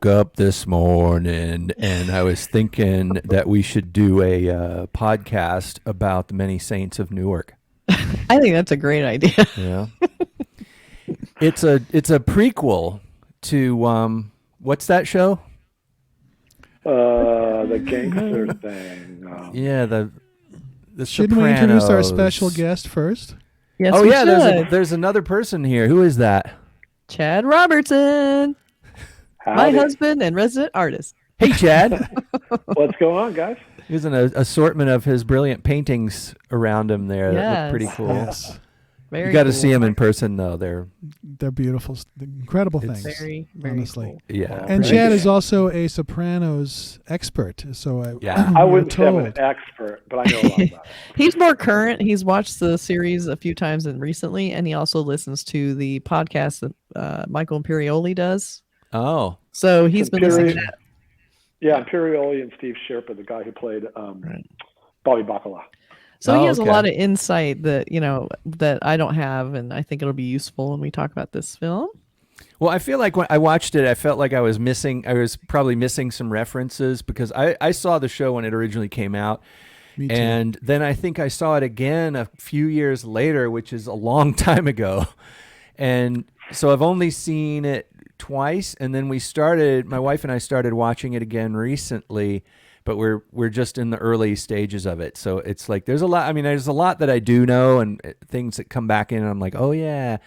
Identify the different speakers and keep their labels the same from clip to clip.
Speaker 1: woke up this morning and I was thinking that we should do a podcast about the Many Saints of Newark.
Speaker 2: I think that's a great idea.
Speaker 1: Yeah. It's a prequel to what's that show?
Speaker 3: The gangster thing.
Speaker 1: Yeah, the
Speaker 4: Shouldn't
Speaker 1: Sopranos.
Speaker 4: we introduce our special guest first?
Speaker 2: Yes,
Speaker 1: Oh
Speaker 2: we
Speaker 1: yeah,
Speaker 2: should.
Speaker 1: there's another person here. Who is that?
Speaker 2: Chad Robertson, my husband and resident artist.
Speaker 1: Hey, Chad.
Speaker 3: What's going on, guys?
Speaker 1: There's an assortment of his brilliant paintings around him there. That look pretty cool.
Speaker 4: Yes.
Speaker 2: Very
Speaker 1: You got to
Speaker 2: cool.
Speaker 1: see them in person, though. They're
Speaker 4: beautiful, incredible things.
Speaker 2: Very, very
Speaker 4: honestly.
Speaker 2: cool.
Speaker 1: yeah.
Speaker 4: And
Speaker 3: Thank
Speaker 4: Chad
Speaker 3: you.
Speaker 4: is also a Sopranos expert, so
Speaker 3: I wouldn't say I'm
Speaker 4: told.
Speaker 3: an expert, but I know a lot about it.
Speaker 2: He's more current. He's watched the series a few times and recently, and he also listens to the podcast that Michael Imperioli does.
Speaker 1: Oh,
Speaker 2: So he's been listening to that.
Speaker 3: Yeah, Imperioli and Steve Sherpa, the guy who played Bobby Bacala.
Speaker 2: So he has
Speaker 1: okay.
Speaker 2: a lot of insight that that I don't have, and I think it'll be useful when we talk about this film.
Speaker 1: well, I feel like when I watched it, I felt like I was probably missing some references because I saw the show when it originally came out.
Speaker 4: Me too.
Speaker 1: And then I think I saw it again a few years later, which is a long time ago. And so I've only seen it twice. And then my wife and I started watching it again recently, but we're just in the early stages of it. So it's like, there's a lot that I do know and things that come back in and I'm like, oh yeah.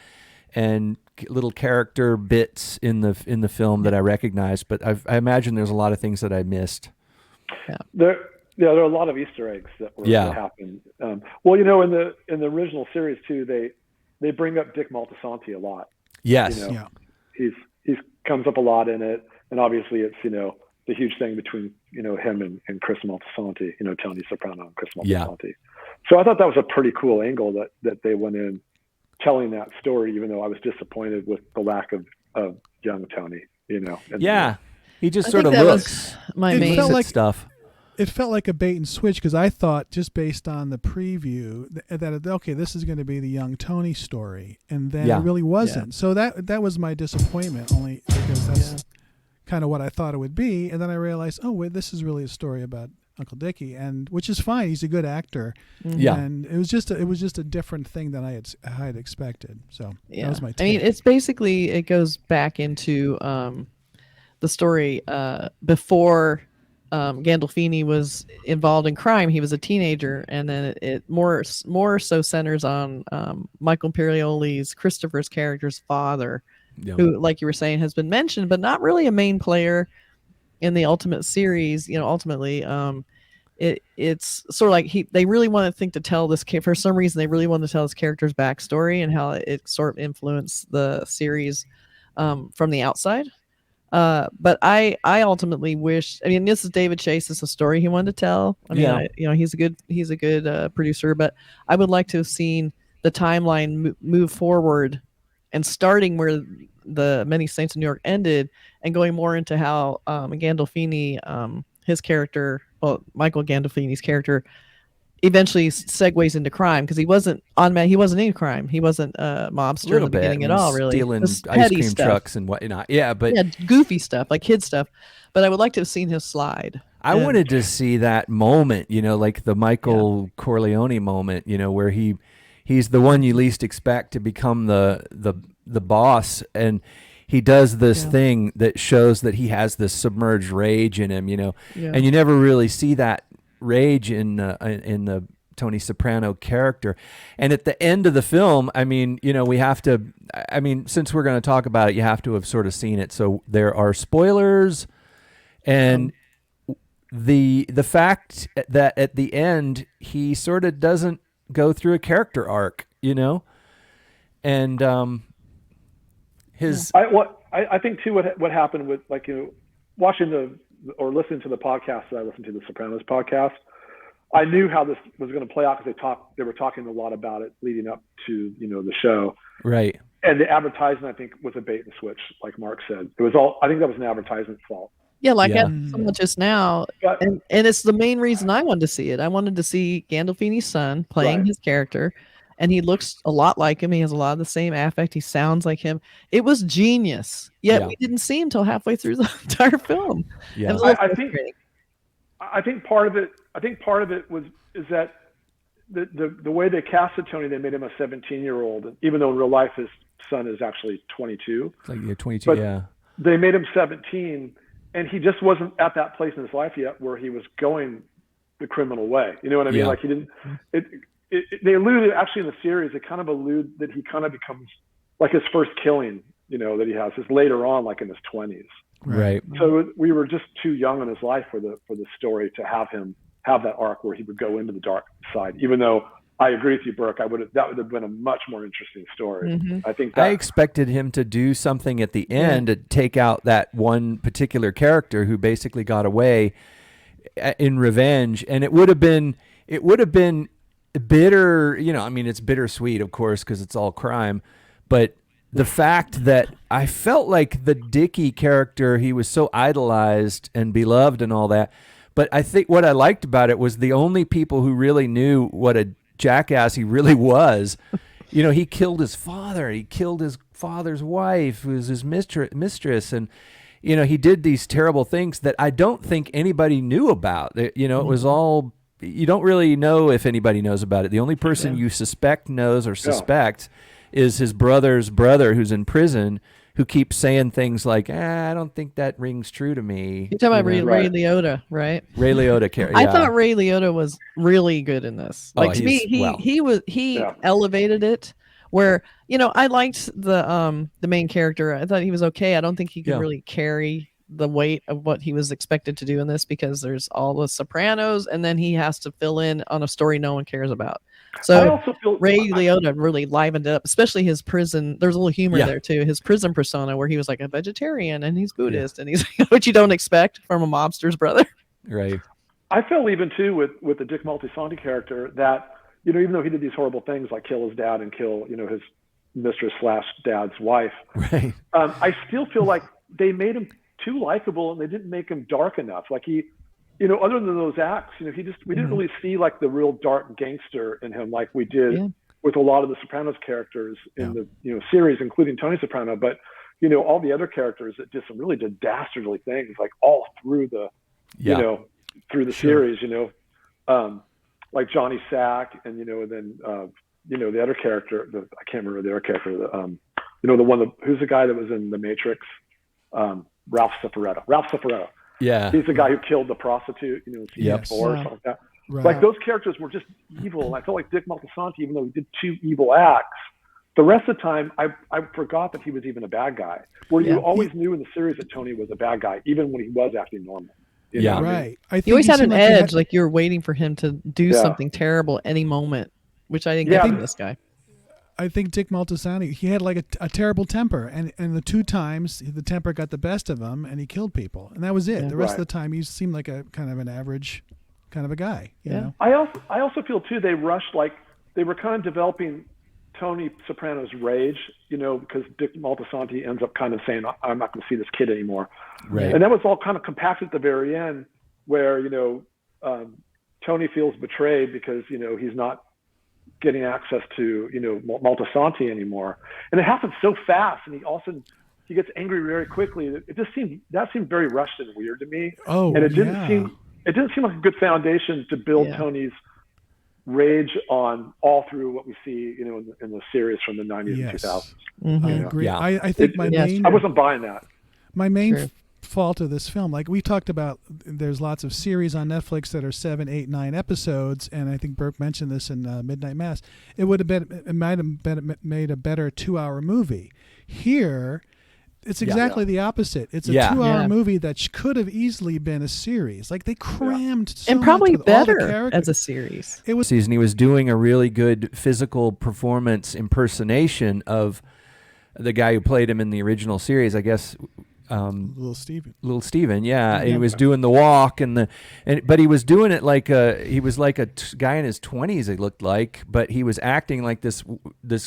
Speaker 1: And little character bits in the film that I recognize, but I imagine there's a lot of things that I missed.
Speaker 3: There are a lot of Easter eggs that happened. Well, in the original series too, they bring up Dick Moltisanti a lot.
Speaker 1: Yes.
Speaker 3: He's comes up a lot in it, and obviously it's the huge thing between him and Chris Moltisanti, Tony Soprano and Chris Moltisanti. So I thought that was a pretty cool angle that they went in telling that story, even though I was disappointed with the lack of young Tony.
Speaker 1: He just
Speaker 2: I
Speaker 1: sort of
Speaker 2: think that
Speaker 1: looks.
Speaker 2: was my
Speaker 4: It
Speaker 2: main.
Speaker 4: felt like-
Speaker 1: stuff.
Speaker 4: It felt like a bait and switch because I thought just based on the preview that okay, this is going to be the young Tony story, and then it really wasn't. So that was my disappointment, only because that's kind of what I thought it would be, and then I realized, oh wait, this is really a story about Uncle Dickie, and which is fine. He's a good actor.
Speaker 1: Yeah.
Speaker 4: And it was just a different thing than I had expected. So that was my take.
Speaker 2: I mean, it's basically it goes back into the story before. Gandolfini was involved in crime. He was a teenager, and then it more so centers on Michael Imperioli's Christopher's character's father, who, like you were saying, has been mentioned, but not really a main player in the Ultimate series. Ultimately, it's sort of like they really want to tell this for some reason they really want to tell this character's backstory and how it sort of influenced the series from the outside. But I ultimately wish. I mean, this is David Chase. It's a story he wanted to tell. I mean, he's a good producer. But I would like to have seen the timeline move forward, and starting where the Many Saints of Newark ended, and going more into how Gandolfini, his character, Michael Gandolfini's character, eventually segues into crime because he wasn't in crime. He wasn't a mobster in the beginning at all, really.
Speaker 1: Stealing
Speaker 2: Just
Speaker 1: ice
Speaker 2: petty
Speaker 1: cream
Speaker 2: stuff.
Speaker 1: trucks and whatnot. Yeah, but
Speaker 2: Goofy stuff, like kid stuff. But I would like to have seen his slide.
Speaker 1: I wanted to see that moment, like the Michael Corleone moment, where he's the one you least expect to become the boss, and he does this thing that shows that he has this submerged rage in him, and you never really see that rage in the Tony Soprano character. And at the end of the film, I mean, we have to, since we're going to talk about it, you have to have sort of seen it. So there are spoilers, and the fact that at the end he sort of doesn't go through a character arc, and his
Speaker 3: I think too what happened with watching or listening to the podcast that I listened to, the Sopranos podcast, I knew how this was going to play out because they were talking a lot about it leading up to the show,
Speaker 1: right?
Speaker 3: And the advertisement, I think, was a bait and switch, like Mark said. It was all. I think that was an advertisement fault.
Speaker 2: Yeah, like someone just now, and it's the main reason I wanted to see it. I wanted to see Gandolfini's son playing his character, and he looks a lot like him. He has a lot of the same affect. He sounds like him. It was genius. Yet we didn't see him until halfway through the entire film.
Speaker 1: Yeah.
Speaker 3: I think part of it is that the way they casted Tony, they made him a 17-year-old, even though in real life his son is actually 22.
Speaker 1: Like you're 22,
Speaker 3: but
Speaker 1: yeah.
Speaker 3: They made him 17, and he just wasn't at that place in his life yet where he was going the criminal way. You know what I mean?
Speaker 1: Yeah.
Speaker 3: Like he didn't. They alluded actually in the series. They kind of allude that he kind of becomes like his first killing. You know that he has is later on, like in his 20s.
Speaker 1: Right.
Speaker 3: So we were just too young in his life for the story to have him have that arc where he would go into the dark side. Even though I agree with you, Burke, that would have been a much more interesting story.
Speaker 2: Mm-hmm.
Speaker 1: I expected him to do something at the end to take out that one particular character who basically got away in revenge, and it would have been bitter. You know, I mean, it's bittersweet, of course, because it's all crime, but the fact that I felt like the Dickie character, he was so idolized and beloved and all that. But I think what I liked about it was the only people who really knew what a jackass he really was. You know, he killed his father. He killed his father's wife, who was his mistress. And, you know, he did these terrible things that I don't think anybody knew about. You know, it was all, you don't really know if anybody knows about it. The only person you suspect knows or suspects is his brother's brother who's in prison, who keeps saying things like, I don't think that rings true to me.
Speaker 2: You're talking about Ray Liotta, right?
Speaker 1: Ray Liotta character.
Speaker 2: I thought Ray Liotta was really good in this. Like, to me, he elevated it where, you know, I liked the main character. I thought he was okay. I don't think he could really carry the weight of what he was expected to do in this, because there's all the Sopranos and then he has to fill in on a story no one cares about. So Ray Liotta really livened it up, especially his prison. There's a little humor there too. His prison persona, where he was like a vegetarian and he's Buddhist and he's what you don't expect from a mobster's brother.
Speaker 1: Right.
Speaker 3: I felt even too with the Dick Moltisanti character that, you know, even though he did these horrible things like kill his dad and kill, you know, his mistress / dad's wife,
Speaker 1: right.
Speaker 3: I still feel like they made him too likable and they didn't make him dark enough. Like he, you know, other than those acts, you know, we didn't really see like the real dark gangster in him like we did with a lot of the Sopranos characters in the, you know, series, including Tony Soprano. But, you know, all the other characters that did some really dastardly things, like all through the, you know, through the series, you know, like Johnny Sack and, you know, and then, you know, the other character, I can't remember the other character, you know, the one, who's the guy that was in The Matrix? Ralph Cifaretto.
Speaker 1: Yeah.
Speaker 3: He's the guy who killed the prostitute, you know, in season 4 or something like that.
Speaker 4: Right.
Speaker 3: Like those characters were just evil. And I felt like Dick Moltisanti, even though he did 2 evil acts, the rest of the time I forgot that he was even a bad guy. Where you always knew in the series that Tony was a bad guy, even when he was acting normal. You know what I mean?
Speaker 4: I think
Speaker 2: he always had an edge,
Speaker 4: like
Speaker 2: you're waiting for him to do something terrible any moment, which I didn't get from this guy.
Speaker 4: I think Dick Moltisanti, he had like a terrible temper, and the 2 times the temper got the best of him, and he killed people, and that was it. The rest of the time, he seemed like a kind of an average kind of a guy. You know? I
Speaker 3: also feel too they rushed, like they were kind of developing Tony Soprano's rage, you know, because Dick Moltisanti ends up kind of saying, "I'm not going to see this kid anymore," and that was all kind of compacted at the very end, where, you know, Tony feels betrayed because, you know, he's not getting access to, you know, Moltisanti anymore, and it happens so fast, and he gets angry very quickly. It just seemed very rushed and weird to me. And it didn't seem like a good foundation to build Tony's rage on all through what we see, you know, in the series from the 90s and 2000s.
Speaker 4: I agree. I think I
Speaker 3: wasn't buying that.
Speaker 4: My main fault of this film, like we talked about, there's lots of series on Netflix that are 7, 8, 9 episodes, and I think Burke mentioned this in Midnight Mass. It might have made a better 2-hour movie. Here, it's exactly the opposite. It's a 2-hour movie that could have easily been a series. Like they crammed so
Speaker 2: and probably
Speaker 4: much with
Speaker 2: better
Speaker 4: all the characters.
Speaker 2: as a series.
Speaker 1: It was season. He was doing a really good physical performance impersonation of the guy who played him in the original series, I guess.
Speaker 4: Little
Speaker 1: Steven, yeah. He was doing the walk but he was doing it like he was like a guy in his 20s, it looked like, but he was acting like this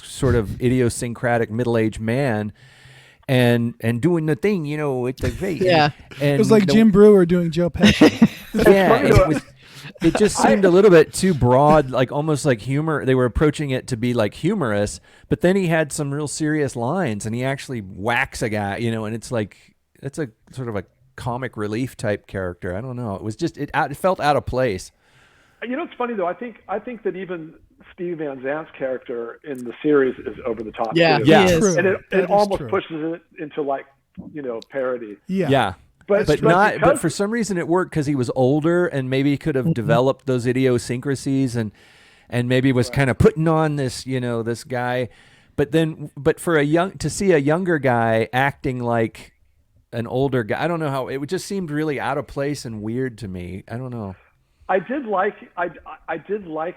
Speaker 1: sort of idiosyncratic middle-aged man and doing the thing, you know, with the face.
Speaker 2: Yeah.
Speaker 1: And
Speaker 4: it was like Jim Brewer doing Joe Pesci.
Speaker 1: It just seemed a little bit too broad, like almost like humor. They were approaching it to be like humorous, but then he had some real serious lines, and he actually whacks a guy, and it's like it's a sort of a comic relief type character. I don't know. It was just it felt out of place.
Speaker 3: It's funny though. I think that even Steve Van Zant's character in the series is over the top.
Speaker 2: Yeah,
Speaker 3: too.
Speaker 2: he is.
Speaker 3: And it almost
Speaker 4: true.
Speaker 3: pushes it into like parody.
Speaker 1: Yeah. But for some reason it worked because he was older and maybe he could have developed those idiosyncrasies and maybe was kind of putting on this this guy, but for to see a younger guy acting like an older guy, I don't know how it just seemed really out of place and weird to me. I don't know.
Speaker 3: I did like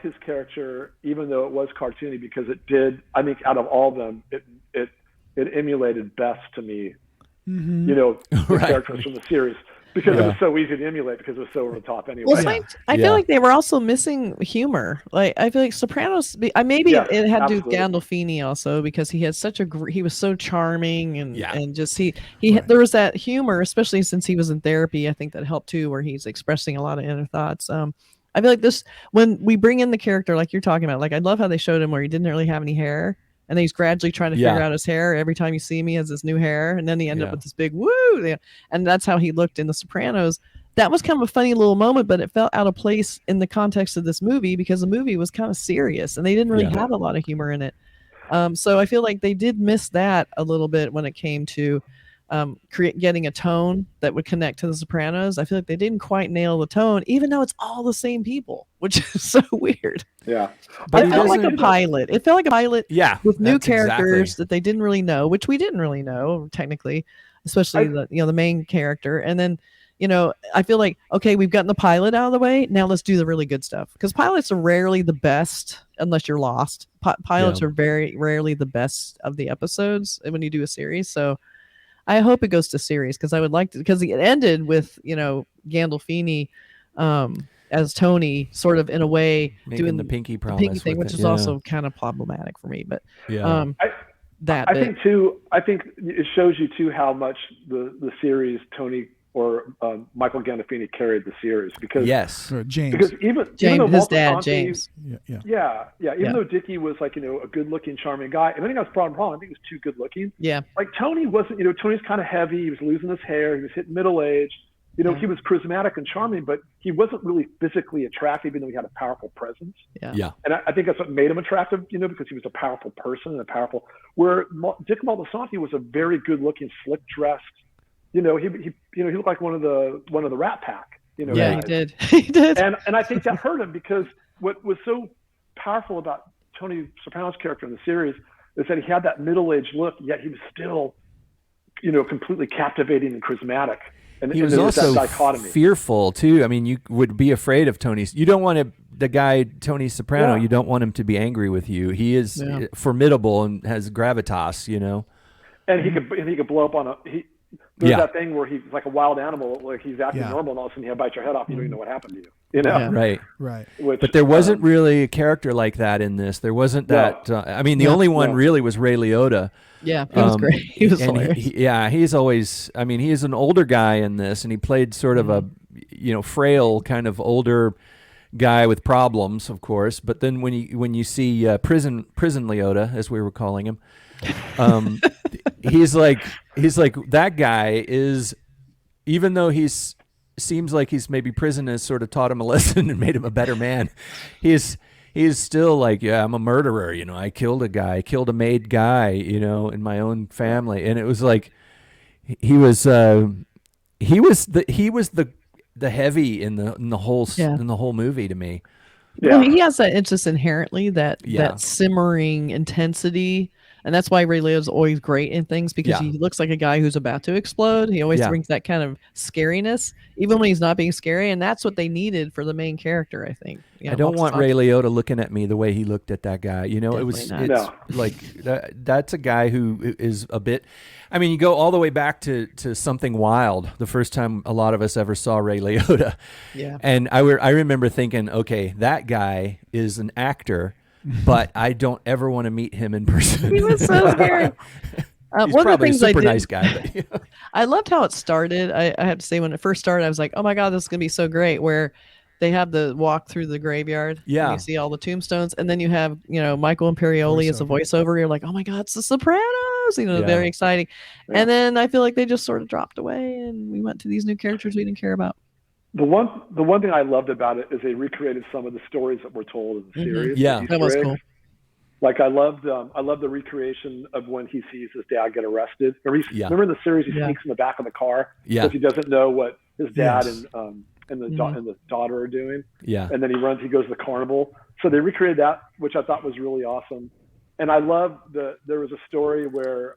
Speaker 3: his character, even though it was cartoony, because it did. I think out of all of them, it emulated best to me.
Speaker 4: Mm-hmm.
Speaker 3: The characters from the series, because it was so easy to emulate because it was so over the top anyway.
Speaker 2: Well, I feel like they were also missing humor. Like I feel like Sopranos, it had to do with Gandolfini also, because he had he was so charming and just there was that humor, especially since he was in therapy. I think that helped too, where he's expressing a lot of inner thoughts. I feel like this, when we bring in the character like you're talking about, like I love how they showed him where he didn't really have any hair. And then he's gradually trying to figure out his hair. Every time you see him, he has this new hair. And then he ended up with this big woo. And that's how he looked in The Sopranos. That was kind of a funny little moment, but it felt out of place in the context of this movie because the movie was kind of serious and they didn't really have a lot of humor in it. So I feel like they did miss that a little bit when it came to getting a tone that would connect to The Sopranos. I feel like they didn't quite nail the tone, even though it's all the same people, which is so weird.
Speaker 3: Yeah.
Speaker 2: But it felt like a pilot. It felt like a pilot with new characters that they didn't really know, which we didn't really know technically, especially the main character. And then, I feel like, okay, we've gotten the pilot out of the way. Now let's do the really good stuff, because pilots are rarely the best unless you're lost. Pilots are very rarely the best of the episodes when you do a series. So I hope it goes to series, because I would like to, because it ended with, Gandolfini as Tony, sort of in a way
Speaker 1: making
Speaker 2: doing
Speaker 1: the pinky promise
Speaker 2: thing, which is also kind of problematic for me. But I think
Speaker 3: it shows you too how much the series Tony or Michael Gandolfini carried the series, because
Speaker 4: James,
Speaker 3: because even though
Speaker 2: his
Speaker 3: Walter
Speaker 2: dad
Speaker 3: Conti,
Speaker 2: James,
Speaker 3: even though Dickie was like a good-looking, charming guy, and I think that's problem. I think he was too good-looking.
Speaker 2: Yeah,
Speaker 3: like Tony wasn't. Tony's kind of heavy. He was losing his hair. He was hitting middle age. He was charismatic and charming, but he wasn't really physically attractive, even though he had a powerful presence.
Speaker 2: Yeah.
Speaker 3: And I think that's what made him attractive, because he was a powerful person and where Dick Moltisanti was a very good-looking, slick-dressed. He looked like one of the Rat Pack.
Speaker 2: He did. He did.
Speaker 3: And I think that hurt him, because what was so powerful about Tony Soprano's character in the series is that he had that middle-aged look, yet he was still, completely captivating and charismatic. And
Speaker 1: he was also fearful too. I mean, you would be afraid of Tony's. You don't want the guy Tony Soprano. You don't want him to be angry with you. He is formidable and has gravitas.
Speaker 3: And he could blow up on there's that thing where he's like a wild animal, like he's acting normal, and all of a sudden he'll bite your head off. You don't even know what happened to you.
Speaker 1: Right. But there wasn't really a character like that in this. There wasn't that. The only one really was Ray Liotta.
Speaker 2: Yeah, he was great. He was hilarious.
Speaker 1: He's always. He is an older guy in this, and he played sort of a, frail kind of older guy with problems, of course. But then when you see prison Liotta, as we were calling him, he's like that guy is, even though seems like he's maybe prison has sort of taught him a lesson and made him a better man. He's still like, I'm a murderer. I killed a guy, I killed a made guy, in my own family. And it was like, he was the heavy in the whole movie to me.
Speaker 2: Yeah. Well, he has that. It's just inherently that simmering intensity. And that's why Ray Liotta's always great in things, because he looks like a guy who's about to explode. He always brings that kind of scariness, even when he's not being scary. And that's what they needed for the main character, I think.
Speaker 1: I don't want Ray Liotta looking at me the way he looked at that guy. Like that's a guy who is a bit. You go all the way back to Something Wild, the first time a lot of us ever saw Ray Liotta. Yeah. And I remember thinking, okay, that guy is an actor, but I don't ever want to meet him in person.
Speaker 2: He was so scary.
Speaker 1: He's
Speaker 2: one
Speaker 1: probably
Speaker 2: of the things
Speaker 1: a super nice guy.
Speaker 2: I loved how it started. I have to say, when it first started, I was like, oh my God, this is going to be so great. Where they have the walk through the graveyard.
Speaker 1: Yeah.
Speaker 2: And you see all the tombstones, and then you have Michael Imperioli as a voiceover. You're like, oh my god, it's the Sopranos. Very exciting.
Speaker 3: Yeah.
Speaker 2: And then I feel like they just sort of dropped away, and we went to these new characters we didn't care about.
Speaker 3: The one thing I loved about it is they recreated some of the stories that were told in the series.
Speaker 1: Yeah,
Speaker 2: that was cool.
Speaker 3: Like I loved the recreation of when he sees his dad get arrested. Remember in the series he sneaks in the back of the car because he doesn't know what his dad and the daughter are doing.
Speaker 1: Yeah,
Speaker 3: and then he goes to the carnival. So they recreated that, which I thought was really awesome. And I love there was a story where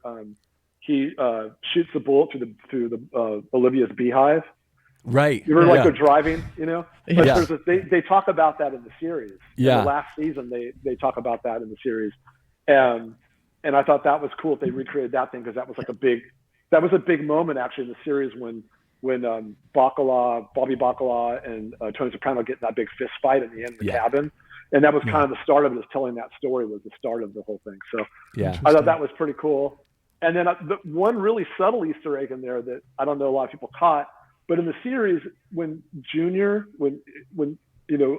Speaker 3: he shoots the bullet through the Olivia's beehive.
Speaker 1: Right.
Speaker 3: You remember they're driving, But they talk about that in the series.
Speaker 1: Yeah.
Speaker 3: In the last season, they talk about that in the series. And I thought that was cool if they recreated that thing, because that was a big moment actually in the series when Bobby Bacala and Tony Soprano get in that big fist fight at the end of the cabin. And that was kind of the start of it, is telling that story was the start of the whole thing. So I thought that was pretty cool. And then the one really subtle Easter egg in there that I don't know a lot of people caught, but in the series, when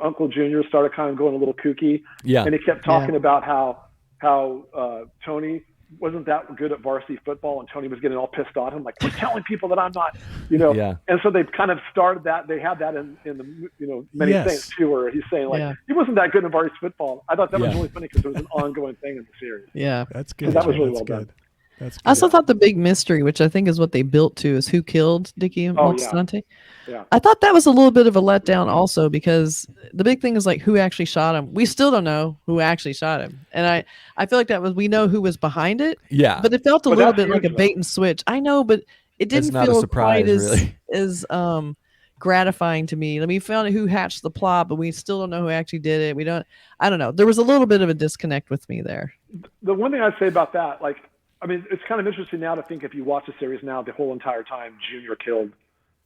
Speaker 3: Uncle Junior started kind of going a little kooky, and he kept talking about how Tony wasn't that good at varsity football, and Tony was getting all pissed on him, like, we're telling people that I'm not, And so they kind of started that. They had that in the Many Saints too, where he's saying like he wasn't that good in varsity football. I thought that was really funny because it was an ongoing thing in the series.
Speaker 2: Yeah,
Speaker 4: that's good.
Speaker 3: So that was really well done.
Speaker 4: That's good.
Speaker 2: I also thought the big mystery, which I think is what they built to, is who killed Dickie Moltisanti.
Speaker 3: Yeah.
Speaker 2: I thought that was a little bit of a letdown also, because the big thing is like who actually shot him. We still don't know who actually shot him. And I feel like we know who was behind it.
Speaker 1: Yeah.
Speaker 2: But it felt a little bit like a bait and switch. I know, but it didn't feel
Speaker 1: surprise,
Speaker 2: quite as
Speaker 1: really.
Speaker 2: gratifying to me. We found out who hatched the plot, but we still don't know who actually did it. I don't know. There was a little bit of a disconnect with me there.
Speaker 3: The one thing I'd say about that, it's kind of interesting now to think, if you watch the series now, the whole entire time Junior killed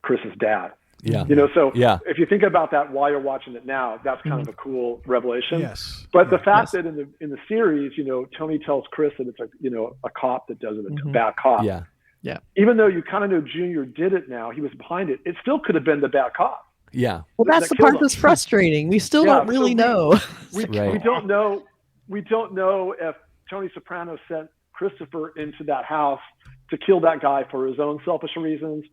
Speaker 3: Chris's dad.
Speaker 1: Yeah.
Speaker 3: If you think about that while you're watching it now, that's kind of a cool revelation.
Speaker 4: Yes.
Speaker 3: But the fact that in the series, Tony tells Chris that it's a cop that does it, a bad cop.
Speaker 1: Yeah.
Speaker 2: Yeah.
Speaker 3: Even though you kind of know Junior did it now, he was behind it. It still could have been the bad cop.
Speaker 1: Yeah.
Speaker 2: Well, that's the part that's frustrating. We still don't really know.
Speaker 3: We don't know. We don't know if Tony Soprano sent Christopher into that house to kill that guy for his own selfish reasons,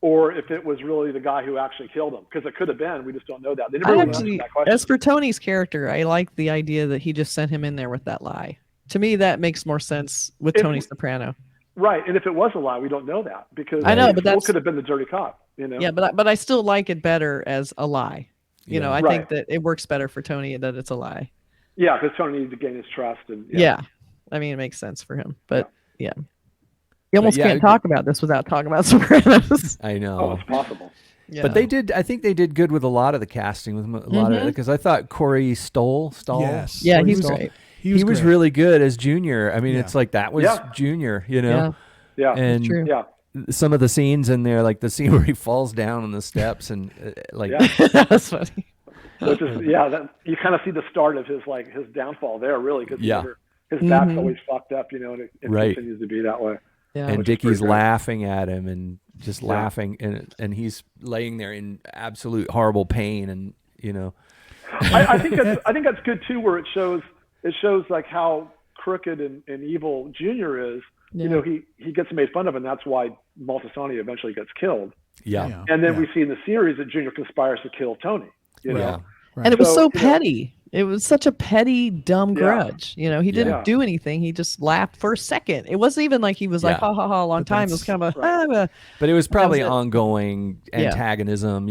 Speaker 3: or if it was really the guy who actually killed him, because it could have been. We just don't know that. They never really answered that question.
Speaker 2: As for Tony's character, I like the idea that he just sent him in there with that lie. To me, that makes more sense with Tony Soprano.
Speaker 3: Right, and if it was a lie, we don't know that, because
Speaker 2: I know, but that
Speaker 3: could have been the dirty cop.
Speaker 2: Yeah, but I still like it better as a lie. I think that it works better for Tony that it's a lie.
Speaker 3: Yeah, because Tony needs to gain his trust, and
Speaker 2: I mean, it makes sense for him, but you almost can't talk about this without talking about Sopranos.
Speaker 1: I know.
Speaker 3: Oh, it's possible.
Speaker 2: Yeah.
Speaker 1: But I think they did good with a lot of the casting, with a lot of it, because I thought Corey Stoll.
Speaker 4: Yes.
Speaker 2: Yeah, he was great.
Speaker 1: He was really good as Junior. I mean, it's like that was Junior,
Speaker 3: Yeah.
Speaker 1: And
Speaker 2: true.
Speaker 3: Yeah.
Speaker 1: some of the scenes in there, like the scene where he falls down on the steps, and
Speaker 2: That's funny.
Speaker 3: Which is you kind of see the start of his downfall there, really, because his back's always fucked up, and it continues to be that way.
Speaker 2: Yeah.
Speaker 1: And Dickie's laughing at him and just laughing, and he's laying there in absolute horrible pain, and
Speaker 3: I think that's good too, where it shows like how crooked and evil Junior is.
Speaker 2: Yeah.
Speaker 3: He gets made fun of, and that's why Moltisanti eventually gets killed.
Speaker 1: Yeah.
Speaker 3: And then we see in the series that Junior conspires to kill Tony.
Speaker 1: Yeah.
Speaker 2: And it was so petty. It was such a petty, dumb grudge. He didn't do anything. He just laughed for a second. It wasn't even like he was like, ha ha ha, a long time. It was kind of
Speaker 1: but it was probably ongoing antagonism,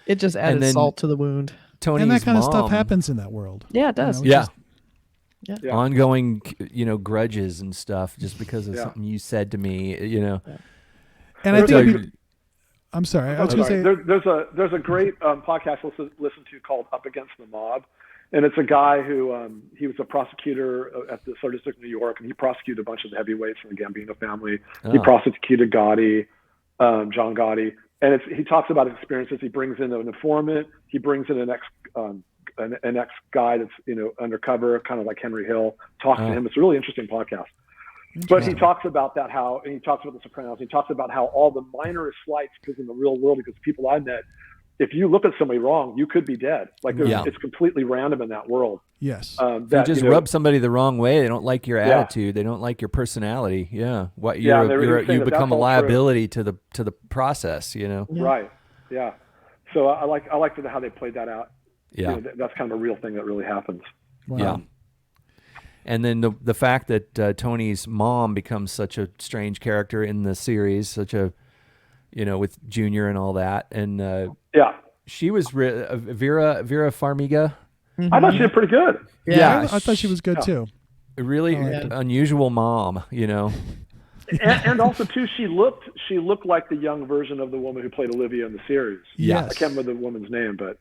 Speaker 2: It just added salt to the wound.
Speaker 1: Tony's
Speaker 4: and that kind
Speaker 1: mom,
Speaker 4: of stuff happens in that world.
Speaker 2: Yeah, it does.
Speaker 1: Ongoing, grudges and stuff just because of something you said to me,
Speaker 4: And I think I'm sorry. I was going to say
Speaker 3: there's a great podcast to listen to called Up Against the Mob, and it's a guy who he was a prosecutor at the Third District of New York, and he prosecuted a bunch of the heavyweights from the Gambino family. He prosecuted Gotti, John Gotti, and he talks about his experiences. He brings in an informant. He brings in an ex guy that's undercover, kind of like Henry Hill. Talks to him. It's a really interesting podcast. But he talks about that and he talks about the Sopranos. He talks about how all the minor slights, because in the real world, because people I met, if you look at somebody wrong, you could be dead. Like
Speaker 1: Yeah.
Speaker 3: it's completely random in that world.
Speaker 4: Yes.
Speaker 1: If you just rub somebody the wrong way, they don't like your attitude, they don't like your personality. Yeah, what you become a liability to the process. You know.
Speaker 2: Yeah.
Speaker 3: Right. Yeah. So I liked how they played that out.
Speaker 1: Yeah.
Speaker 3: You know, that's kind of a real thing that really happens.
Speaker 4: Wow.
Speaker 1: Yeah. And then the fact that Tony's mom becomes such a strange character in the series, such a, with Junior and all that, and she was Vera Farmiga.
Speaker 2: Mm-hmm.
Speaker 3: I thought she did pretty good.
Speaker 2: Yeah.
Speaker 4: I thought she was good too.
Speaker 1: A really unusual mom,
Speaker 3: And also too, she looked like the young version of the woman who played Olivia in the series.
Speaker 4: Yes.
Speaker 3: I can't remember the woman's name, but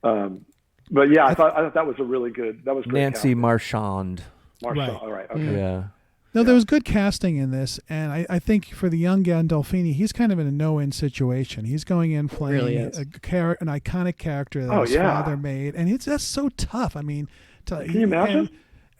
Speaker 3: yeah, I thought that was a really good. That was great
Speaker 1: Nancy
Speaker 3: casting.
Speaker 1: Marchand.
Speaker 3: Marshall.
Speaker 4: Right.
Speaker 3: All right. Okay.
Speaker 1: Yeah.
Speaker 4: No, there was good casting in this, and I think for the young Gandolfini, he's kind of in a no-win situation. He's going in playing
Speaker 2: Really
Speaker 4: an iconic character that his father made, and that's so tough. I mean,
Speaker 3: can you imagine?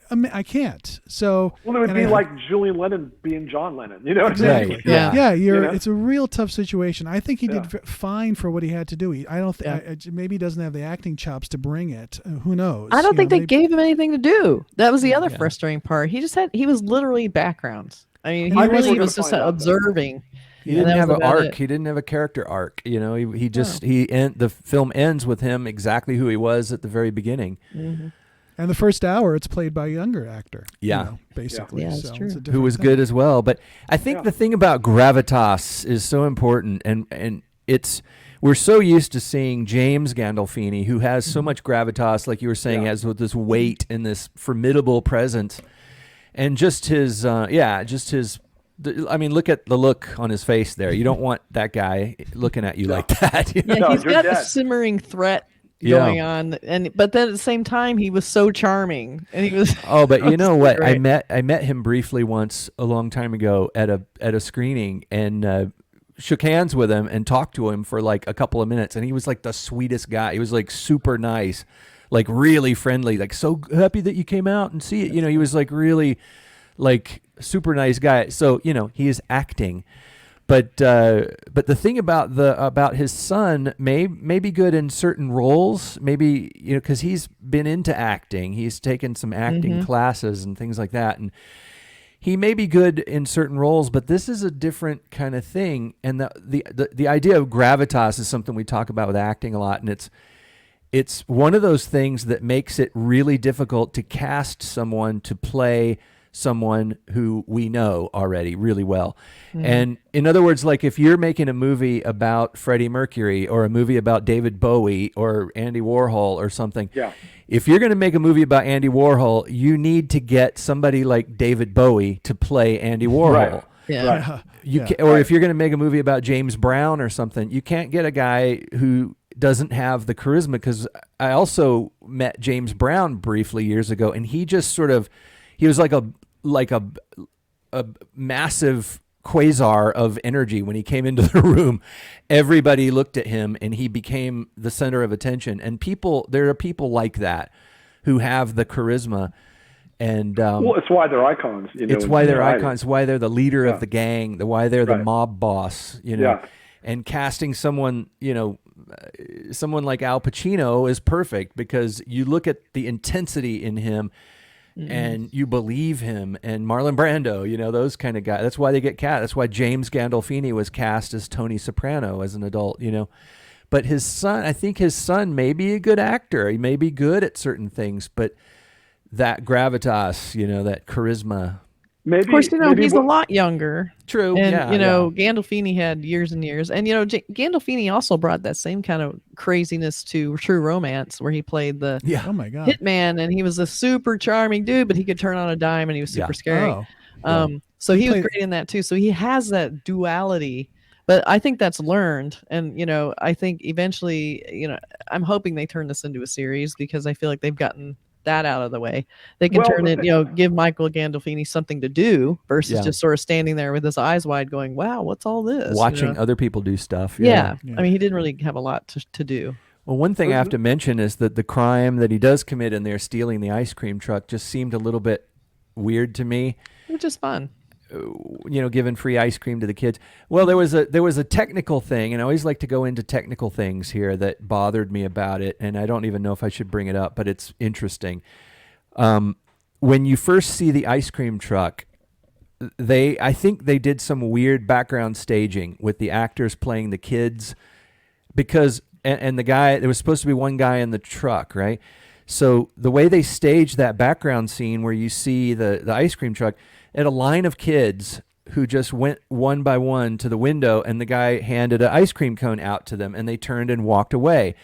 Speaker 4: I can't. So
Speaker 3: it would be like Julian Lennon being John Lennon. You know what I'm saying?
Speaker 1: Yeah.
Speaker 4: It's a real tough situation. I think he did fine for what he had to do. I don't think maybe he doesn't have the acting chops to bring it. Who knows?
Speaker 2: I don't think they gave him anything to do. That was the other frustrating part. He was literally backgrounds. I mean, he really was just observing.
Speaker 1: He didn't have an arc. He didn't have a character arc. The film ends with him exactly who he was at the very beginning.
Speaker 2: Mm-hmm.
Speaker 4: And the first hour, it's played by a younger actor. Basically.
Speaker 2: Yeah, that's true.
Speaker 1: Who was good as well. But I think the thing about gravitas is so important, and we're so used to seeing James Gandolfini, who has so much gravitas, like you were saying, has this weight and this formidable presence, and just his, look at the look on his face there. You don't want that guy looking at you like that.
Speaker 2: He's got a simmering threat going on, but then at the same time he was so charming, and he was
Speaker 1: but you know what,
Speaker 2: great.
Speaker 1: I met him briefly once a long time ago at a screening, and shook hands with him and talked to him for like a couple of minutes, and he was like the sweetest guy. He was like super nice, like really friendly, like so happy that you came out and see it. He was like really like super nice guy. So he is acting. But the thing about his son may be good in certain roles, maybe because he's been into acting, he's taken some acting classes and things like that, and he may be good in certain roles. But this is a different kind of thing, and the idea of gravitas is something we talk about with acting a lot, and it's one of those things that makes it really difficult to cast someone to play someone who we know already really well. And in other words, like if you're making a movie about Freddie Mercury or a movie about David Bowie or Andy Warhol or something, if you're going to make a movie about Andy Warhol, you need to get somebody like David Bowie to play Andy Warhol. Or if you're going to make a movie about James Brown or something, you can't get a guy who doesn't have the charisma, because I also met James Brown briefly years ago, and he just sort of, he was like a massive quasar of energy. When he came into the room, everybody looked at him and he became the center of attention. And there are people like that who have the charisma, and
Speaker 3: it's why they're icons.
Speaker 1: It's why they're icons. Why they're the leader of the gang. Why they're the mob boss. And casting someone, someone like Al Pacino is perfect, because you look at the intensity in him. And you believe him, and Marlon Brando, those kind of guys. That's why they get cast. That's why James Gandolfini was cast as Tony Soprano as an adult, But his son, I think his son may be a good actor. He may be good at certain things, but that gravitas, that charisma.
Speaker 2: Maybe, of course, he's a lot younger.
Speaker 1: True.
Speaker 2: And, Gandolfini had years and years. And, Gandolfini also brought that same kind of craziness to True Romance, where he played the
Speaker 4: oh my God.
Speaker 2: hitman, and he was a super charming dude, but he could turn on a dime, and he was super scary. So he was great in that too. So he has that duality, but I think that's learned. And, I think eventually, I'm hoping they turn this into a series, because I feel like they've gotten that out of the way. They can turn it, give Michael Gandolfini something to do versus just sort of standing there with his eyes wide going, wow, what's all this?
Speaker 1: Watching other people do stuff.
Speaker 2: Yeah. I mean, he didn't really have a lot to do.
Speaker 1: Well, one thing I have to mention is that the crime that he does commit in there, stealing the ice cream truck, just seemed a little bit weird to me.
Speaker 2: Which is fun.
Speaker 1: giving free ice cream to the kids. Well, there was a technical thing, and I always like to go into technical things here that bothered me about it, and I don't even know if I should bring it up, but it's interesting. When you first see the ice cream truck, I think they did some weird background staging with the actors playing the kids, because and the guy, there was supposed to be one guy in the truck, right? So the way they staged that background scene where you see the ice cream truck, and a line of kids who just went one by one to the window, and the guy handed an ice cream cone out to them, and they turned and walked away.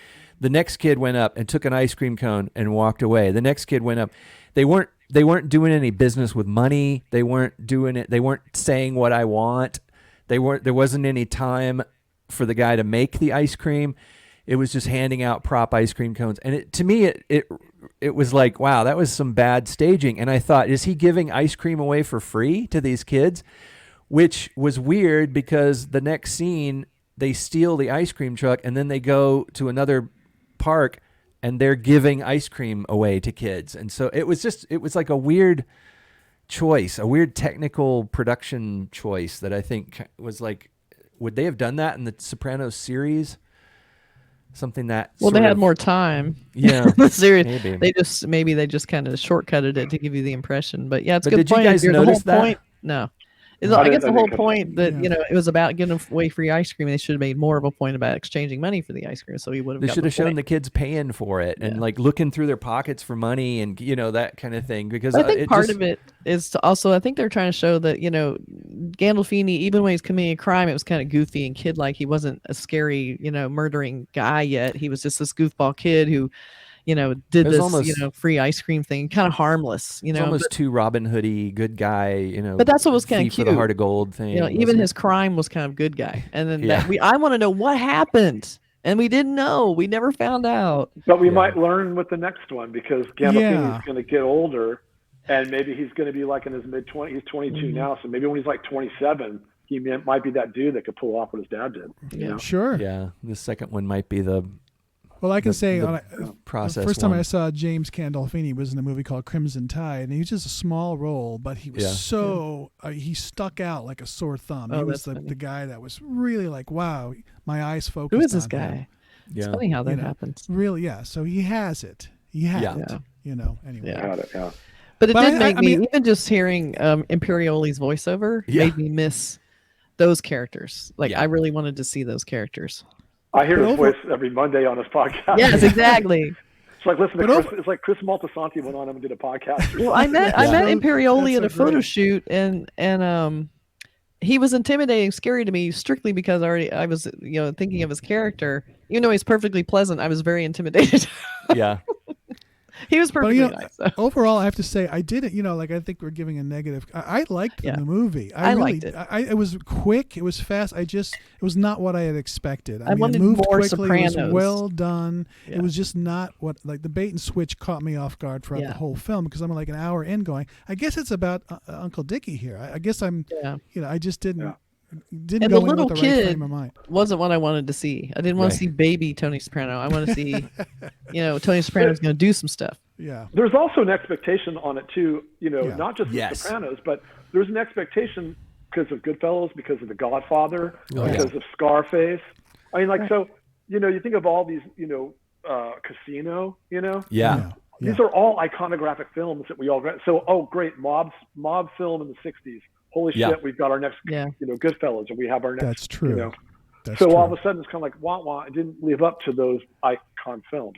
Speaker 1: The next kid went up and took an ice cream cone and walked away. The next kid went up. They weren't doing any business with money. They weren't doing it. They weren't saying what I want. There wasn't any time for the guy to make the ice cream. It was just handing out prop ice cream cones. And to me, it was like, wow, that was some bad staging. And I thought, is he giving ice cream away for free to these kids? Which was weird, because the next scene, they steal the ice cream truck, and then they go to another park, and they're giving ice cream away to kids. And so it was like a weird choice, a weird technical production choice that I think was like, would they have done that in the Sopranos series? Something that
Speaker 2: they had more time.
Speaker 1: Yeah,
Speaker 2: the series.
Speaker 1: Maybe.
Speaker 2: They just kind of shortcutted it to give you the impression. But yeah, it's a
Speaker 1: But
Speaker 2: good
Speaker 1: did
Speaker 2: point.
Speaker 1: you guys
Speaker 2: The whole
Speaker 1: notice that?
Speaker 2: point, no. I guess the whole point that it was about giving away free ice cream. They should have made more of a point about exchanging money for the ice cream, so he would have.
Speaker 1: They should have shown the kids paying for it and like looking through their pockets for money and that kind of thing. Because
Speaker 2: I think part of it is to also, I think they're trying to show that Gandolfini, even when he's committing a crime, it was kind of goofy and kid-like. He wasn't a scary murdering guy yet. He was just this goofball kid who did this,
Speaker 1: almost,
Speaker 2: free ice cream thing, kind of harmless,
Speaker 1: It's almost too Robin Hood-y, good guy,
Speaker 2: But that's what was kind of
Speaker 1: thief
Speaker 2: cute.
Speaker 1: for the heart of gold thing.
Speaker 2: Even his crime was kind of good guy. And then I want to know what happened. And we didn't know. We never found out.
Speaker 3: But we might learn with the next one, because Gandolfini's going to get older, and maybe he's going to be like in his mid-20s. He's 22 now, so maybe when he's like 27, he might be that dude that could pull off what his dad did.
Speaker 4: Yeah, sure.
Speaker 1: Yeah, the second one might be the...
Speaker 4: Well, I can say
Speaker 1: process
Speaker 4: the first time I saw James Gandolfini was in a movie called Crimson Tide, and he was just a small role, but he was he stuck out like a sore thumb. He was the guy that was really like, wow, my eyes focused on
Speaker 2: Who is this
Speaker 4: him.
Speaker 2: guy?
Speaker 1: Yeah.
Speaker 2: It's funny how that happens.
Speaker 4: Really, yeah. So he has it. He has it. Anyway.
Speaker 3: Got it, yeah.
Speaker 2: But it did make me, even just hearing Imperioli's voiceover made me miss those characters. Like, I really wanted to see those characters.
Speaker 3: I hear his voice every Monday on his podcast.
Speaker 2: Yes, exactly.
Speaker 3: It's like listen to Chris. It's like Chris Maltasanti went on and did a podcast.
Speaker 2: Well, I met Imperioli at a photo shoot, and he was intimidating, scary to me, strictly because I was thinking of his character. Even though he's perfectly pleasant, I was very intimidated.
Speaker 1: Yeah.
Speaker 2: He was perfectly nice. So.
Speaker 4: Overall, I have to say, I didn't, I think we're giving a negative. I liked the movie. I really
Speaker 2: liked it.
Speaker 4: It was quick. It was fast. It was not what I had expected.
Speaker 2: I wanted
Speaker 4: it moved
Speaker 2: more
Speaker 4: quickly.
Speaker 2: Sopranos.
Speaker 4: It was well done.
Speaker 2: Yeah.
Speaker 4: It was just not what, like the bait and switch caught me off guard throughout the whole film, because I'm like an hour in going, I guess it's about Uncle Dickie here. I guess I'm, I just didn't.
Speaker 2: And
Speaker 4: Didn't
Speaker 2: the
Speaker 4: go in
Speaker 2: little
Speaker 4: with the right
Speaker 2: kid
Speaker 4: frame of mind.
Speaker 2: wasn't what I wanted to see. I didn't want to see baby Tony Soprano. I want to see, Tony Soprano's going to do some stuff.
Speaker 4: Yeah.
Speaker 3: There's also an expectation on it too. Not just the Sopranos, but there's an expectation because of Goodfellas, because of The Godfather, because of Scarface. I mean, so you think of all these, Casino. These are all iconographic films that we all read. So, great, mob film in the '60s. Holy shit, we've got our next, Goodfellas, or we have our next.
Speaker 4: That's true. That's
Speaker 3: so
Speaker 4: true.
Speaker 3: all of a sudden, it's kind of like, wah, it didn't live up to those icon films,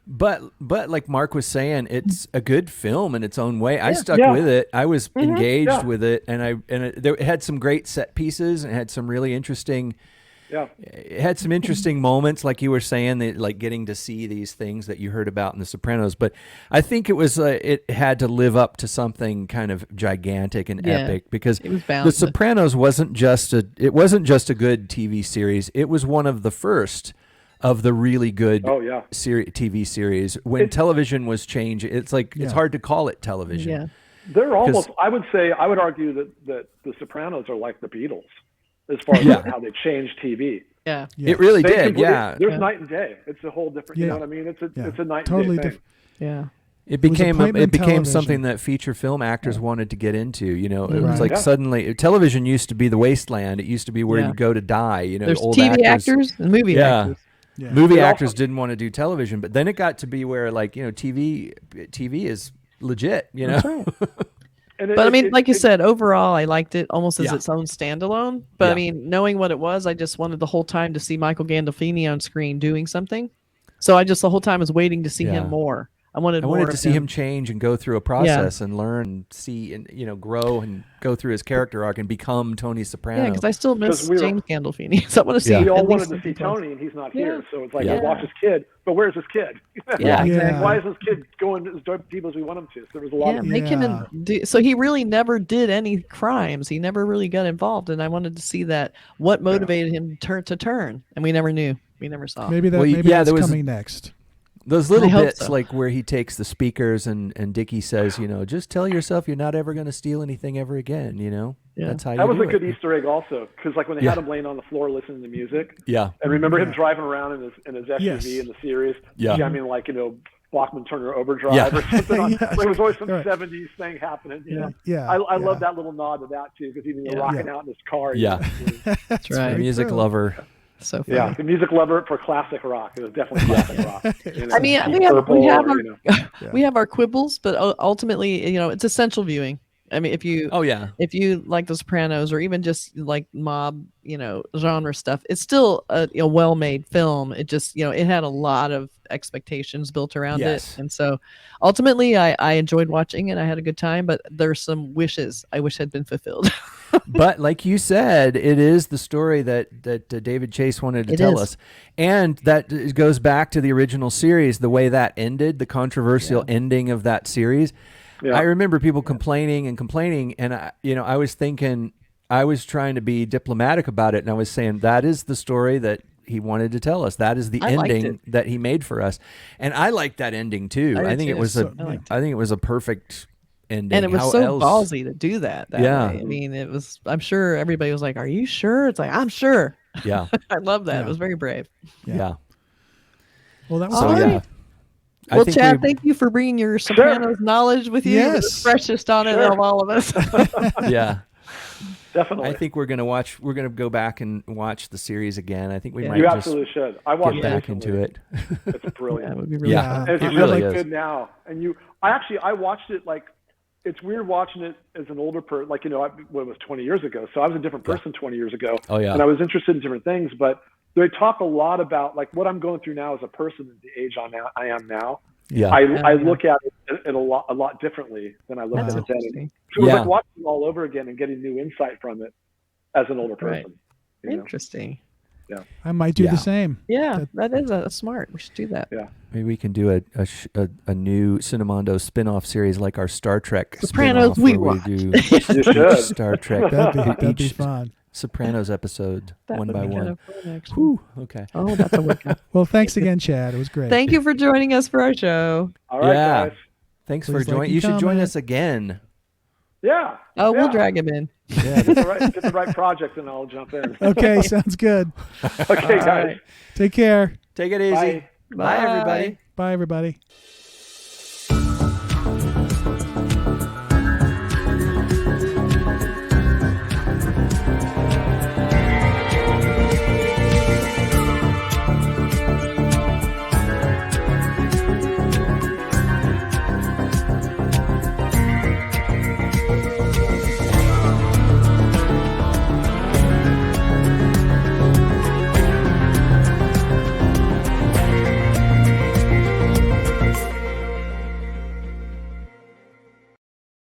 Speaker 1: But like Mark was saying, it's a good film in its own way. I stuck with it. I was engaged with it, and it had some great set pieces, and it had some really interesting. Yeah, it had some interesting moments, like you were saying, that, like getting to see these things that you heard about in The Sopranos. But I think it was it had to live up to something kind of gigantic and epic, because The Sopranos wasn't just a good TV series. It was one of the first of the really good TV series. When television was changing, it's like it's hard to call it television.
Speaker 2: Yeah,
Speaker 3: they're almost. I would argue that The Sopranos are like the Beatles. As far as how they changed TV.
Speaker 2: Yeah.
Speaker 1: It really did.
Speaker 3: There's night and day. It's a whole different, you know what I mean? It's a night and day thing.
Speaker 2: Yeah.
Speaker 1: It became
Speaker 4: appointment television.
Speaker 1: something that feature film actors wanted to get into. You know, it was
Speaker 4: Right.
Speaker 1: like
Speaker 3: Yeah.
Speaker 1: suddenly television used to be the wasteland. It used to be where
Speaker 2: Yeah.
Speaker 1: you go to die. You know,
Speaker 2: There's
Speaker 1: old
Speaker 2: TV actors and movie
Speaker 1: Yeah.
Speaker 2: actors.
Speaker 4: Yeah.
Speaker 1: Movie
Speaker 3: It
Speaker 1: actors
Speaker 3: also-
Speaker 1: didn't want to do television, but then it got to be where like, you know, TV is legit, you know.
Speaker 2: That's right.
Speaker 3: And
Speaker 2: But I mean, like you said, overall, I liked it almost as
Speaker 1: Yeah.
Speaker 2: its own standalone. But
Speaker 1: Yeah.
Speaker 2: I mean, knowing what it was, I just wanted the whole time to see Michael Gandolfini on screen doing something. So I just the whole time was waiting to see
Speaker 1: Yeah.
Speaker 2: him more. I wanted
Speaker 1: I
Speaker 2: more
Speaker 1: wanted to
Speaker 2: of
Speaker 1: see him change and go through a process and learn and see and, you know, grow and go through his character arc and become Tony Soprano.
Speaker 2: Yeah, because I still miss
Speaker 3: 'Cause we were-
Speaker 2: James Gandolfini. So I want to see.
Speaker 1: Yeah.
Speaker 3: we all
Speaker 2: at
Speaker 3: wanted
Speaker 2: least
Speaker 3: to see
Speaker 2: something close.
Speaker 3: Tony, and he's not
Speaker 2: Yeah.
Speaker 3: here. So it's like
Speaker 1: Yeah.
Speaker 3: we watch his kid, but where's his kid?
Speaker 2: Yeah,
Speaker 1: Yeah.
Speaker 2: exactly.
Speaker 3: Why is this kid going as dope people as we want him to? So there was a lot
Speaker 2: Yeah,
Speaker 3: of
Speaker 2: make him
Speaker 4: Yeah.
Speaker 2: so he really never did any crimes. He never really got involved, and I wanted to see that what motivated him to turn, and we never knew. We never saw.
Speaker 4: Maybe that.
Speaker 1: Well,
Speaker 4: maybe
Speaker 1: yeah,
Speaker 4: that's
Speaker 1: there was-
Speaker 4: coming next.
Speaker 1: Those little
Speaker 2: I hope
Speaker 1: bits
Speaker 2: so.
Speaker 1: like where he takes the speakers and Dickie says, you know, just tell yourself you're not ever going to steal anything ever again, you know.
Speaker 2: Yeah.
Speaker 1: That's how you
Speaker 3: that was
Speaker 1: do
Speaker 3: a good
Speaker 1: it.
Speaker 3: Easter egg also, because like when they
Speaker 1: Yeah.
Speaker 3: had him laying on the floor listening to music,
Speaker 1: Yeah.
Speaker 3: and remember him
Speaker 4: Yeah.
Speaker 3: driving around in his SUV
Speaker 4: Yes.
Speaker 3: in the series,
Speaker 1: Yeah.
Speaker 3: jamming like, you know, Bachman Turner Overdrive
Speaker 1: Yeah.
Speaker 3: or something. On,
Speaker 4: Yes.
Speaker 3: like, it was always some
Speaker 4: Right.
Speaker 3: 70s thing happening. You know?
Speaker 4: Yeah.
Speaker 3: I
Speaker 4: yeah.
Speaker 3: love that little nod to that too, because even
Speaker 2: Yeah.
Speaker 3: rocking
Speaker 4: Yeah.
Speaker 3: out in his car.
Speaker 1: Yeah.
Speaker 2: That's right.
Speaker 4: very
Speaker 1: Music
Speaker 4: true.
Speaker 1: lover.
Speaker 2: So funny.
Speaker 3: Yeah, the music lover for classic rock. It was definitely classic rock. You know,
Speaker 2: I mean,
Speaker 3: Deep
Speaker 2: we have
Speaker 3: Purple,
Speaker 2: our
Speaker 3: or, you know.
Speaker 2: we have our quibbles, but ultimately, you know, it's essential viewing. I mean, if you
Speaker 1: Oh yeah.
Speaker 2: like The Sopranos or even just like mob, you know, genre stuff, it's still a well-made film. It just, you know, it had a lot of expectations built around
Speaker 1: Yes.
Speaker 2: it, and so ultimately, I enjoyed watching it. I had a good time, but there's some wishes I wish had been fulfilled.
Speaker 1: But like you said, it is the story that David Chase wanted to
Speaker 2: It
Speaker 1: tell
Speaker 2: is.
Speaker 1: us, and that goes back to the original series. The way that ended, the controversial ending of that series.
Speaker 3: Yeah.
Speaker 1: I remember people complaining, and I was thinking, I was trying to be diplomatic about it, and I was saying that is the story that he wanted to tell us. That is the
Speaker 2: I liked
Speaker 1: ending
Speaker 2: it.
Speaker 1: that he made for us, and I liked that ending too.
Speaker 2: I
Speaker 1: I,
Speaker 2: did
Speaker 1: think
Speaker 2: too.
Speaker 1: it was
Speaker 4: So-
Speaker 1: I think it was a perfect ending.
Speaker 2: And it was
Speaker 1: How
Speaker 2: so
Speaker 1: else-
Speaker 2: ballsy to do that.
Speaker 1: Yeah.
Speaker 2: way. I mean, it was. I'm sure everybody was like, "Are you sure?" It's like, "I'm sure."
Speaker 1: Yeah,
Speaker 2: I love that.
Speaker 4: Yeah.
Speaker 2: It was very brave.
Speaker 1: yeah.
Speaker 4: Well, that was
Speaker 1: So
Speaker 2: All
Speaker 1: yeah.
Speaker 2: right.
Speaker 1: I
Speaker 2: Well,
Speaker 1: think
Speaker 2: Chad,
Speaker 1: we-
Speaker 2: thank you for bringing your Sopranos knowledge with you. You're the
Speaker 4: Yes.
Speaker 2: freshest on it
Speaker 3: Sure.
Speaker 2: of all of us.
Speaker 1: yeah.
Speaker 3: Definitely.
Speaker 1: I think we're gonna go back and watch the series again. I think we
Speaker 2: Yeah.
Speaker 1: might
Speaker 3: you
Speaker 1: just
Speaker 3: absolutely should. I watched
Speaker 1: get
Speaker 3: it
Speaker 1: back
Speaker 3: recently.
Speaker 1: into it.
Speaker 3: It's
Speaker 2: Yeah,
Speaker 3: brilliant.
Speaker 2: it would be really
Speaker 1: Yeah.
Speaker 2: fun.
Speaker 3: And it's
Speaker 1: It
Speaker 3: just
Speaker 1: really
Speaker 3: like
Speaker 1: is.
Speaker 3: good now. And I watched it like, it's weird watching it as an older person. Like, you know, it was 20 years ago. So I was a different person 20 years ago.
Speaker 1: Oh, yeah.
Speaker 3: And I was interested in different things, but they talk a lot about like what I'm going through now as a person at the age I am now.
Speaker 1: Yeah.
Speaker 3: I look at it a lot differently than I looked
Speaker 2: That's
Speaker 3: at it then.
Speaker 2: interesting.
Speaker 3: So it was
Speaker 1: Yeah.
Speaker 3: like watching it all over again and getting new insight from it as an older
Speaker 2: Right.
Speaker 3: person. You know?
Speaker 2: Interesting.
Speaker 4: I might do
Speaker 1: Yeah.
Speaker 4: the same.
Speaker 2: Yeah, that is smart. We should do that.
Speaker 3: Yeah.
Speaker 1: Maybe we can do a new Cinemondo spin-off series like our Star Trek
Speaker 2: Sopranos
Speaker 1: spin-off
Speaker 2: we
Speaker 1: where
Speaker 2: watch.
Speaker 1: we do
Speaker 3: You should.
Speaker 1: Star Trek
Speaker 4: That'd be
Speaker 1: each
Speaker 4: fun.
Speaker 1: Sopranos episode
Speaker 2: That
Speaker 1: one
Speaker 2: would
Speaker 1: by
Speaker 2: be
Speaker 1: one.
Speaker 2: kind of fun, actually.
Speaker 1: Whew, okay.
Speaker 2: Oh, that's a workout.
Speaker 4: Well, thanks again, Chad. It was great.
Speaker 2: Thank you for joining us for our show.
Speaker 3: All right,
Speaker 1: Yeah.
Speaker 3: guys.
Speaker 1: Thanks
Speaker 4: Please
Speaker 1: for
Speaker 4: like
Speaker 1: joining.
Speaker 4: and
Speaker 1: You should join
Speaker 4: comment.
Speaker 1: us again.
Speaker 3: Yeah.
Speaker 2: Oh, we'll
Speaker 3: Yeah.
Speaker 2: drag him in.
Speaker 1: Yeah.
Speaker 3: Get the right project and I'll jump in.
Speaker 4: Okay, sounds good.
Speaker 3: Okay,
Speaker 2: All
Speaker 3: guys.
Speaker 2: right.
Speaker 4: Take care.
Speaker 1: Take it easy.
Speaker 3: Bye.
Speaker 1: Bye everybody.
Speaker 4: Bye, everybody.